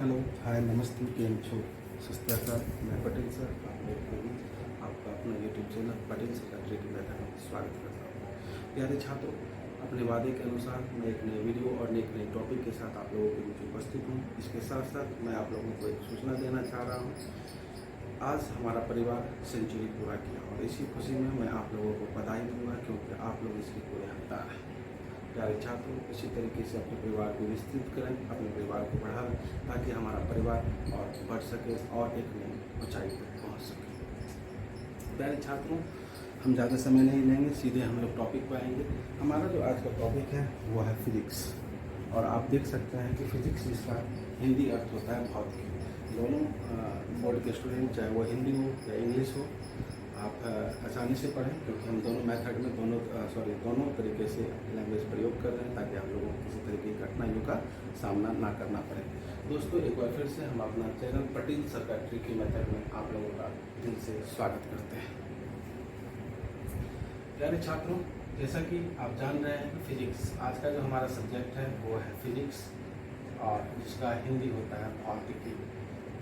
Hello, हाय, नमस्ते, केम छो। Sir, मैं पटेल सर, आप लोग को भी आपका अपना यूट्यूब चैनल पटेल सर का ट्रेनिंग में स्वागत करता हूँ। प्यारे छात्रों, अपने वादे के अनुसार मैं एक नए वीडियो और एक नए टॉपिक के साथ आप लोगों के बीच उपस्थित हूँ। इसके साथ साथ मैं आप लोगों को एक सूचना देना चाह रहा हूँ। आज हमारा परिवार सेंचुरी पूरा किया और इसी खुशी में मैं आप लोगों को बधाई दूंगा, क्योंकि आप लोग इसकी पूरे हकदार हैं। प्यारे छात्रों, इसी तरीके से अपने परिवार को विस्तृत करें, अपने परिवार को बढ़ाएं, ताकि हमारा परिवार और बढ़ सके और एक नई ऊंचाई तक पहुंच सके। प्यारे छात्रों, हम ज़्यादा समय नहीं लेंगे, सीधे हम लोग टॉपिक पर आएंगे। हमारा जो आज का टॉपिक है वो है फिजिक्स, और आप देख सकते हैं कि फिजिक्स जिसका हिंदी अर्थ होता है भौतिकी। दोनों बोर्ड के स्टूडेंट, चाहे वो हिंदी हो या इंग्लिश हो, आप आसानी से पढ़ें, क्योंकि हम दोनों मेथड में दोनों तरीके से लैंग्वेज प्रयोग कर रहे हैं, ताकि आप लोगों को किसी तरीके की कठिनाइयों का सामना ना करना पड़े। दोस्तों, एक बार फिर से हम अपना चैनल पटेल सर का ट्रिकी मेथड में आप लोगों का दिल से स्वागत करते हैं। प्यारे छात्रों, जैसा कि आप जान रहे हैं कि फिजिक्स आज का जो हमारा सब्जेक्ट है वो है फिजिक्स, और जिसका हिंदी होता है भौतिकी।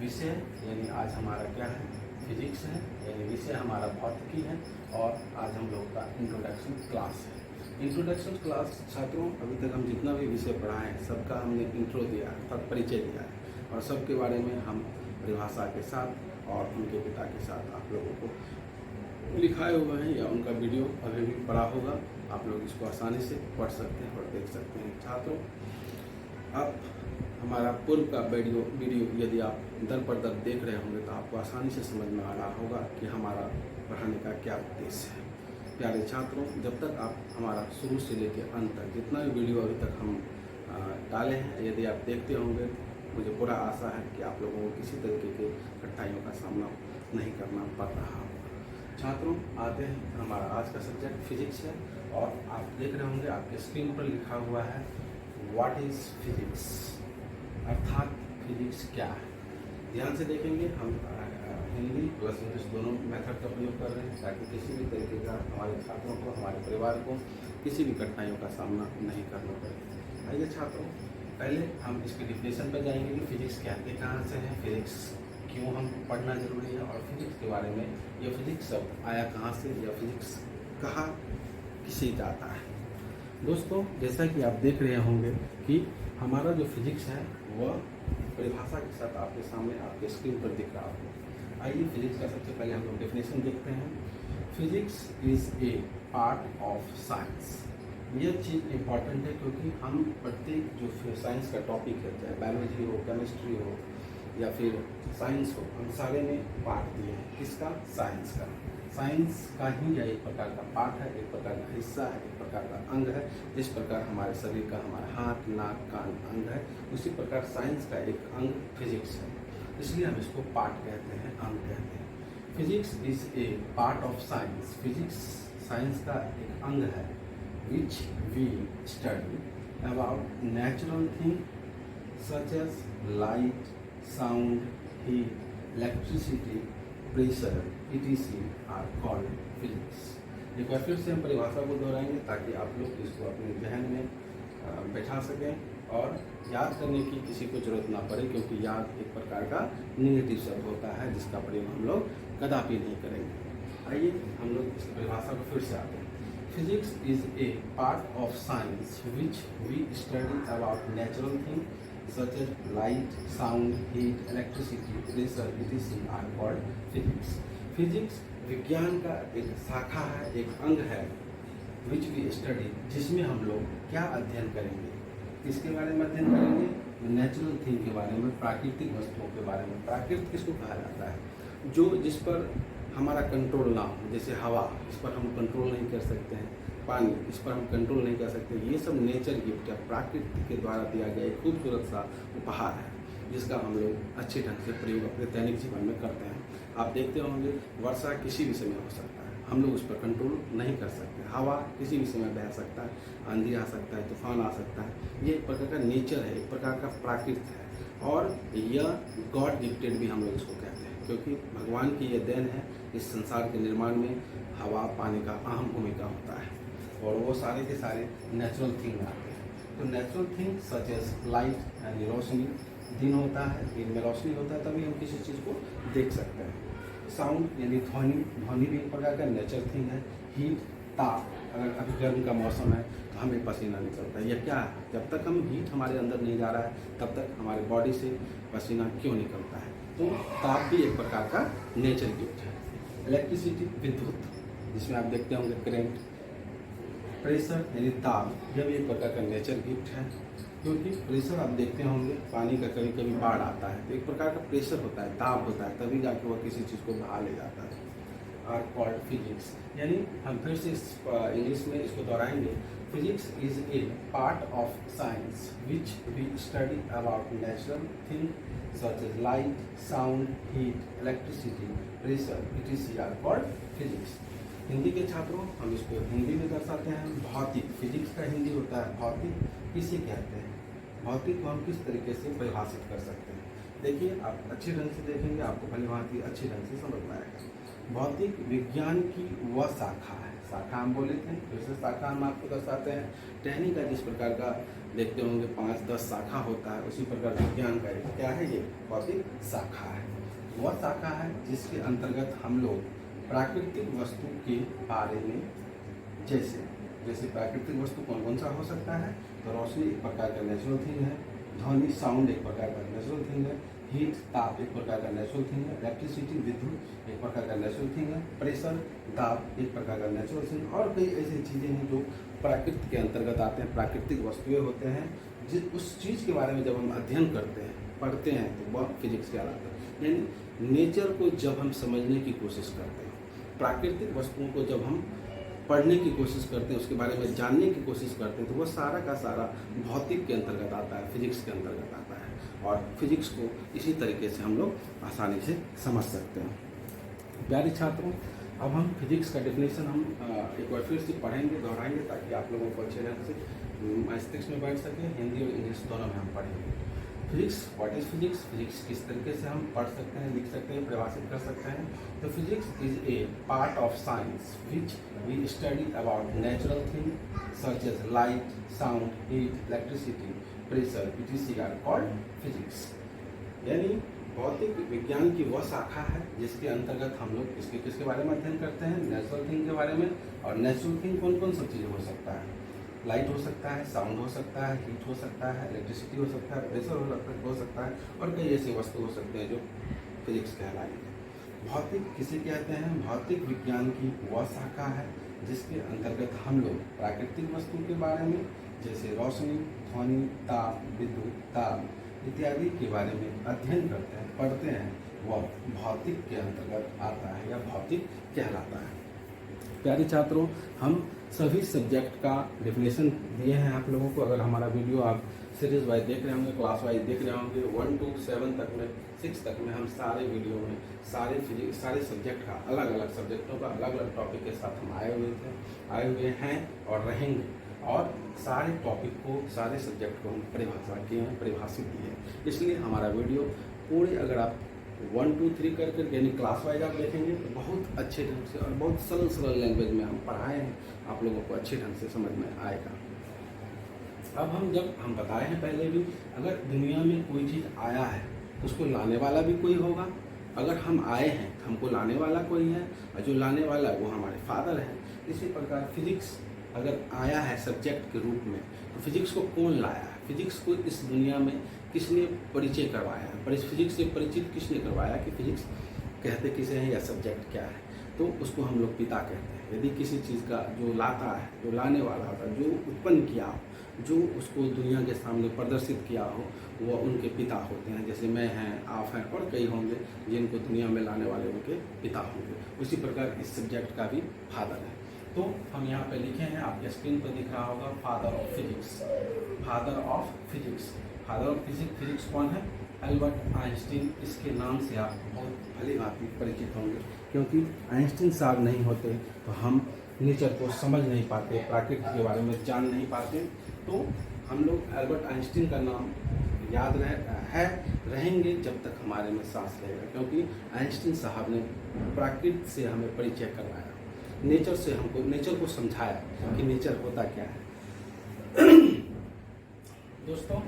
विषय यानी आज हमारा क्या है, फिजिक्स है, यानी विषय हमारा भौतिकी है। और आज हम लोगों का इंट्रोडक्शन क्लास है। इंट्रोडक्शन क्लास छात्रों, अभी तक हम जितना भी विषय पढ़ा है सबका हमने इंट्रो दिया है, तब परिचय दिया है, और सबके बारे में हम परिभाषा के साथ और उनके पिता के साथ आप लोगों को लिखाए हुए हैं, या उनका वीडियो अभी भी पड़ा होगा। आप लोग इसको आसानी से पढ़ सकते हैं और देख सकते हैं। छात्रों, अब हमारा पूर्व का वीडियो यदि आप दर पर दर देख रहे होंगे तो आपको आसानी से समझ में आ रहा होगा कि हमारा पढ़ाने का क्या उद्देश्य है। प्यारे छात्रों, जब तक आप हमारा शुरू से लेकर अंत तक जितना भी वीडियो अभी तक हम डाले हैं, यदि आप देखते होंगे, मुझे पूरा आशा है कि आप लोगों को किसी तरीके के कठिनाइयों का सामना नहीं करना पड़ रहा होगा। छात्रों, आते हैं, हमारा आज का सब्जेक्ट फिजिक्स है, और आप देख रहे होंगे आपके स्क्रीन पर लिखा हुआ है व्हाट इज फिजिक्स, अर्थात फिजिक्स क्या है। ध्यान से देखेंगे, हम हिंदी प्लस इंग्लिश दोनों मेथड का प्रयोग कर रहे हैं, ताकि किसी भी तरीके का हमारे छात्रों को, हमारे परिवार को किसी भी कठिनाइयों का सामना नहीं करना पड़े। आइए छात्रों, पहले हम इसके डिफिनेशन पर जाएंगे कि फिजिक्स क्या है, कहाँ से है, फिजिक्स क्यों हम पढ़ना जरूरी है, और फिजिक्स के बारे में, ये फिजिक्स शब्द आया कहाँ से, या फिजिक्स कहाँ किसे जाता है। दोस्तों, जैसा कि आप देख रहे होंगे कि हमारा जो फिजिक्स है वह परिभाषा के साथ आपके सामने आपके स्क्रीन पर दिख रहा होगा। आइए फिजिक्स का सबसे पहले हम लोग डेफिनेशन देखते हैं। Physics is a part of science. यह चीज़ इम्पॉर्टेंट है, क्योंकि हम प्रत्येक जो साइंस का टॉपिक है, चाहे बायोलॉजी हो, केमिस्ट्री हो, या फिर साइंस हो, हम सारे में पार्ट दिए हैं। किसका? साइंस का। साइंस का ही यह एक प्रकार का पार्ट है, एक प्रकार का हिस्सा है, एक प्रकार का अंग है। जिस प्रकार हमारे शरीर का हमारा हाथ, नाक, कान अंग है, उसी प्रकार साइंस का एक अंग फिजिक्स है। इसलिए हम इसको पार्ट कहते हैं, अंग कहते हैं। Physics is a part of science. Physics science का एक अंग है, which we study about natural thing such as light, sound, heat, electricity, pressure, etc. Are called physics. एक बार फिर से हम परिभाषा को दोहराएंगे, ताकि आप लोग इसको अपने जहन में बैठा सकें और याद करने की किसी को जरूरत ना पड़े, क्योंकि याद एक प्रकार का निगेटिव शब्द होता है, जिसका प्रयोग हम लोग कदापि नहीं करेंगे। आइए हम लोग इस परिभाषा को फिर से आते हैं। Physics is a part of science which we study about natural thing such as light, sound, heat, electricity, pressure, etc. are called physics. Physics विज्ञान का एक शाखा है, एक अंग है, which we study, जिसमें हम लोग क्या अध्ययन करेंगे, किसके बारे में अध्ययन करेंगे? नेचुरल थिंग के बारे में, प्राकृतिक वस्तुओं के बारे में। प्राकृतिक किसको कहा जाता है? जो जिस पर हमारा कंट्रोल ना हो, जैसे हवा, इस पर हम कंट्रोल नहीं कर सकते हैं, पानी, इस पर हम कंट्रोल नहीं कर सकते। ये सब नेचर गिफ्ट है, प्रकृति के द्वारा दिया गया एक खूबसूरत सा उपहार है, जिसका हम लोग अच्छे ढंग से प्रयोग अपने दैनिक जीवन में करते हैं। आप देखते होंगे, वर्षा किसी भी समय हो सकता है, हम लोग उस पर कंट्रोल नहीं कर सकते। हवा किसी भी समय बह सकता है, आंधी आ सकता है, तूफान आ सकता है। ये एक प्रकार का नेचर है, एक प्रकार का प्राकृत है, और यह गॉड गिफ्टेड भी हम लोग इसको कहते हैं, क्योंकि भगवान की यह देन है। इस संसार के निर्माण में हवा, पानी का अहम भूमिका होता है, और वो सारे के सारे नेचुरल थिंग में आते हैं। तो natural thing such as light यानी रोशनी, दिन होता है, दिन में रोशनी होता है, तभी हम किसी चीज़ को देख सकते हैं। साउंड यानी ध्वनि, ध्वनि भी एक प्रकार का नेचर थिंग है। हीट, ताप, अगर अभी गर्म का मौसम है तो हमें पसीना निकलता है, यह क्या है? जब तक हम हीट हमारे अंदर नहीं जा रहा है तब तक हमारे बॉडी से पसीना क्यों निकलता है? तो ताप भी एक प्रकार का नेचर गिफ्ट है। इलेक्ट्रिसिटी, विद्युत, जिसमें आप देखते होंगे करंट। प्रेशर यानी दाब, यह भी एक प्रकार का नेचर गिफ्ट है, क्योंकि प्रेशर आप देखते होंगे पानी का कभी कभी बाढ़ आता है तो एक प्रकार का प्रेशर होता है, दाब होता है, तभी जाके वह किसी चीज़ को बहा ले जाता है। आर कॉल्ड फिजिक्स, यानी हम फिर से इंग्लिश में इसको दोहराएंगे। Physics is a part of science which we study about natural thing such as light, sound, heat, electricity, pressure, etc. are called physics। Hindi के छात्रों, हम इसको हिंदी में दर्शाते हैं भौतिक। फिजिक्स का हिंदी होता है भौतिक। किसे कहते हैं? भौतिक को हम किस तरीके से परिभाषित कर सकते हैं? देखिए, आप अच्छे ढंग से देखेंगे, आपको भली भांति अच्छे ढंग से समझ में आएगा। भौतिक विज्ञान की वह शाखा है, शाखा हम बोले थे, फिर से शाखा हम आपको दर्शाते हैं। टहनी का जिस प्रकार का देखते होंगे 5-10 शाखा होता है, उसी प्रकार विज्ञान का क्या है? ये भौतिक शाखा है। वह शाखा है जिसके अंतर्गत हम लोग प्राकृतिक वस्तु के बारे में, जैसे प्राकृतिक वस्तु कौन कौन सा हो सकता है? तो रोशनी एक प्रकार का नेचुरल थिंग है, ध्वनि, साउंड एक प्रकार का नेचुरल थिंग है, हीट, ताप एक प्रकार का नेचुरल थिंग है, इलेक्ट्रिसिटी, विद्युत एक प्रकार का नेचुरल थिंग है, प्रेशर, दाब एक प्रकार का नेचुरल थिंग, और कई ऐसी चीज़ें हैं जो प्राकृतिक के अंतर्गत आते हैं, प्राकृतिक वस्तुएं होते हैं। जिस उस चीज़ के बारे में जब हम अध्ययन करते हैं, पढ़ते हैं, तो वह फिजिक्स कहलाता है। यानी नेचर को जब हम समझने की कोशिश करते हैं, प्राकृतिक वस्तुओं को जब हम पढ़ने की कोशिश करते हैं, उसके बारे में जानने की कोशिश करते हैं, तो वह सारा का सारा भौतिक के अंतर्गत आता है, फिजिक्स के अंतर्गत आता है। और फिजिक्स को इसी तरीके से हम लोग आसानी से समझ सकते हैं। प्यारे छात्रों, अब हम फिजिक्स का डेफिनेशन हम एक बार फिर से पढ़ेंगे, दोहराएंगे, ताकि आप लोगों को अच्छे ढंग से मस्तिष्क में बैठ सके। हिंदी और इंग्लिश दोनों में हम पढ़ेंगे। Physics, what is physics? Physics किस तरीके से हम पढ़ सकते हैं, लिख सकते हैं, परिभाषित कर सकते हैं? तो physics is a part of science which we study about natural thing such as light, sound, heat, electricity, pressure, etc. Are called physics. यानी भौतिक विज्ञान की वह शाखा है जिसके अंतर्गत हम लोग किसके बारे में अध्ययन करते हैं? नेचुरल थिंग के बारे में। और नेचुरल थिंग कौन कौन सब चीज़ें हो सकता है? लाइट हो सकता है, साउंड हो सकता है, हीट हो सकता है, इलेक्ट्रिसिटी हो सकता है, प्रेशर हो सकता है, और कई ऐसे वस्तु हो सकते हैं जो फिजिक्स कहलाएंगे। भौतिक किसे कहते हैं? भौतिक विज्ञान की वह शाखा है जिसके अंतर्गत हम लोग प्राकृतिक वस्तु के बारे में, जैसे रोशनी, ध्वनि, ताप, विद्युत, ताप इत्यादि के बारे में अध्ययन करते हैं, पढ़ते हैं, वह भौतिक के अंतर्गत आता है या भौतिक कहलाता है। प्यारे छात्रों, हम सभी सब्जेक्ट का डेफिनेशन दिए हैं आप लोगों को। अगर हमारा वीडियो आप सीरीज वाइज देख रहे होंगे, क्लास वाइज देख रहे होंगे, 1 to 7 तक में, 6 तक में, हम सारे वीडियो में सारे फिजिक्स, सारे सब्जेक्ट का, अलग अलग सब्जेक्टों का अलग अलग टॉपिक के साथ हम आए हुए हैं और रहेंगे। और सारे टॉपिक को, सारे सब्जेक्ट को हम परिभाषा किए हैं, परिभाषित किए हैं। इसलिए हमारा वीडियो पूरे, अगर आप 1 2 3 करके यानी क्लास वाइज आप देखेंगे तो बहुत अच्छे ढंग से और बहुत सरल लैंग्वेज में हम पढ़ाए हैं, आप लोगों को अच्छे ढंग से समझ में आएगा। अब हम बताए हैं पहले भी, अगर दुनिया में कोई चीज़ आया है तो उसको लाने वाला भी कोई होगा। अगर हम आए हैं तो हमको लाने वाला कोई है, और जो लाने वाला है वो हमारे फादर हैं। इसी प्रकार फिजिक्स अगर आया है सब्जेक्ट के रूप में, तो फिजिक्स को कौन लाया है? फिजिक्स को इस दुनिया में किसने परिचय करवाया है? फिजिक्स से परिचित किसने करवाया कि फिजिक्स कहते किसे हैं या सब्जेक्ट क्या है? तो उसको हम लोग पिता कहते हैं। यदि किसी चीज़ का जो लाता है, जो लाने वाला होता है, जो उत्पन्न किया हो, जो उसको दुनिया के सामने प्रदर्शित किया हो, वो उनके पिता होते हैं। जैसे मैं हैं, आप हैं, और कई होंगे जिनको दुनिया में लाने वाले उनके पिता होंगे। उसी प्रकार इस सब्जेक्ट का भी फादर है। तो हम यहाँ पे लिखे हैं, आपके स्क्रीन पर दिख रहा होगा, father of physics. Father of physics, father of physics कौन है? Albert Einstein. इसके नाम से आप बहुत भली भांति परिचित होंगे, क्योंकि आइंस्टीन साहब नहीं होते तो हम नेचर को समझ नहीं पाते, प्रकृति के बारे में जान नहीं पाते। तो हम लोग एल्बर्ट आइंस्टीन का नाम याद रहेंगे जब तक हमारे में सांस रहेगा, क्योंकि आइंस्टीन साहब ने प्रकृति से हमें परिचय करवाया, नेचर से हमको, नेचर को समझाया कि नेचर होता क्या है। दोस्तों,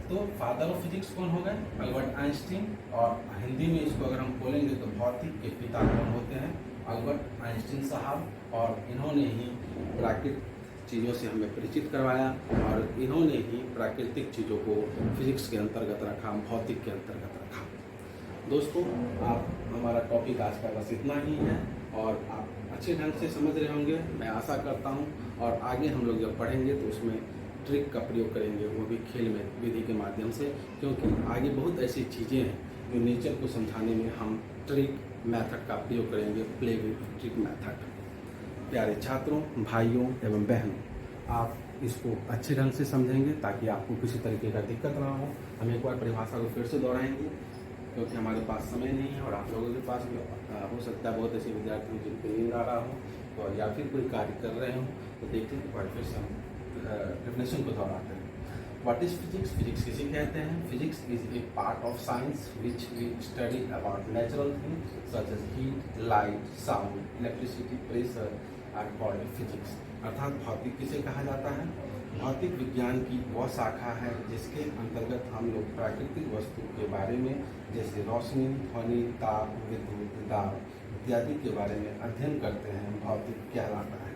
तो फादर ऑफ फिजिक्स कौन हो गए? Albert Einstein. और हिंदी में इसको अगर हम बोलेंगे तो भौतिक के पिता कौन होते हैं? अल्बर्ट आइंस्टीन साहब। और इन्होंने ही प्राकृतिक चीज़ों से हमें परिचित करवाया और इन्होंने ही प्राकृतिक चीज़ों को फिजिक्स के अंतर्गत रखा, भौतिक के अंतर्गत रखा। दोस्तों, आप हमारा टॉपिक आज का बस इतना ही है और आप अच्छे ढंग से समझ रहे होंगे, मैं आशा करता हूं। और आगे हम लोग जब पढ़ेंगे तो उसमें ट्रिक का प्रयोग करेंगे, वो भी खेल में विधि के माध्यम से, क्योंकि आगे बहुत ऐसी चीज़ें हैं जो नेचर को समझाने में हम ट्रिक मेथड का प्रयोग करेंगे, प्ले विद ट्रिक मेथड। प्यारे छात्रों, भाइयों एवं बहनों, आप इसको अच्छे ढंग से समझेंगे ताकि आपको किसी तरीके का दिक्कत ना हो। हम एक बार परिभाषा को फिर से दोहराएंगे क्योंकि हमारे पास समय नहीं है और आप लोगों के पास भी हो सकता है बहुत ऐसे विद्यार्थी जिनको नींद आ रहा हो तो या फिर कोई कार्य कर रहे हो, तो देखते हैं एक फिर से हम डेफिनेशन को दोहराते हैं। What is physics? फिजिक्स किसे कहते हैं? Physics is a part of science which we study about natural things such as heat, light, sound, electricity, pressure are called physics. अर्थात भौतिक किसे कहा जाता है? भौतिक विज्ञान की वह शाखा है जिसके अंतर्गत हम लोग प्राकृतिक वस्तु के बारे में, जैसे रोशनी, ध्वनि, ताप, विद्युत, दाब इत्यादि के बारे में अध्ययन करते हैं, भौतिक कहलाता है।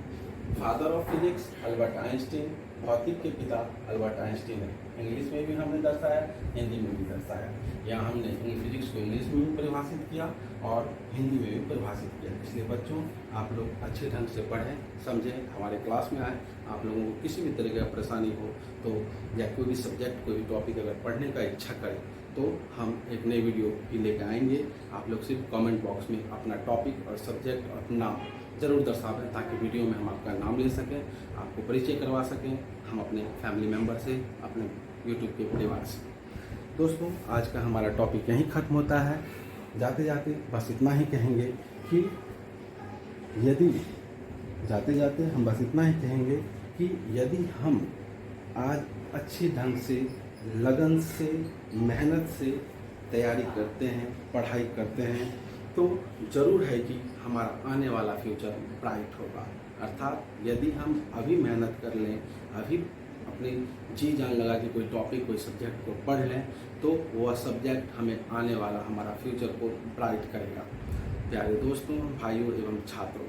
Father of physics Albert Einstein, भौतिक के पिता अल्बर्ट आइंस्टीन है। इंग्लिश में भी हमने दर्शाया, हिंदी में भी दर्शाया। यहाँ हमने फिजिक्स को इंग्लिश में भी परिभाषित किया और हिंदी में भी परिभाषित किया। इसलिए बच्चों, आप लोग अच्छे ढंग से पढ़ें, समझें, हमारे क्लास में आए। आप लोगों को किसी भी तरह की परेशानी हो तो या कोई भी सब्जेक्ट, कोई भी टॉपिक अगर पढ़ने का इच्छा करें तो हम एक नई वीडियो भी लेकर आएंगे। आप लोग सिर्फ कमेंट बॉक्स में अपना टॉपिक और सब्जेक्ट और नाम ज़रूर दर्शावें ताकि वीडियो में हम आपका नाम ले सकें, आपको परिचय करवा सकें, हम अपने फैमिली मेम्बर से, अपने यूट्यूब के परिवार से। दोस्तों, आज का हमारा टॉपिक यहीं ख़त्म होता है। जाते जाते बस इतना ही कहेंगे कि यदि हम आज अच्छे ढंग से, लगन से, मेहनत से तैयारी करते हैं, पढ़ाई करते हैं, तो ज़रूर है कि हमारा आने वाला फ्यूचर ब्राइट होगा। अर्थात यदि हम अभी मेहनत कर लें, अभी अपनी जी जान लगा के कोई टॉपिक, कोई सब्जेक्ट को पढ़ लें, तो वह सब्जेक्ट हमें आने वाला हमारा फ्यूचर को ब्राइट करेगा। प्यारे दोस्तों, भाइयों एवं छात्रों,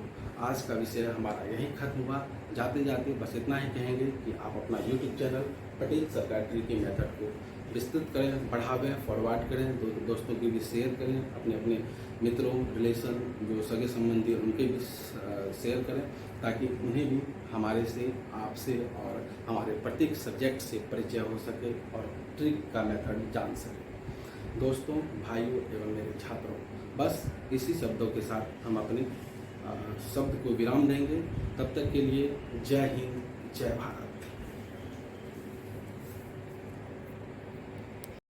आज का विषय हमारा यहीं खत्म हुआ। जाते जाते बस इतना ही कहेंगे कि आप अपना यूट्यूब चैनल पटेल सरकार ट्रिक मेथड को विस्तृत करें, बढ़ावें, फॉरवर्ड करें, दोस्तों की भी शेयर करें, अपने अपने मित्रों, रिलेशन, जो सगे संबंधी उनके भी शेयर करें ताकि उन्हें भी हमारे से, आपसे और हमारे प्रत्येक सब्जेक्ट से परिचय हो सके और ट्रिक का मेथड जान सके। दोस्तों, भाइयों एवं मेरे छात्रों, बस इसी शब्दों के साथ हम अपने शब्द को विराम देंगे। तब तक के लिए जय हिंद, जय भारत।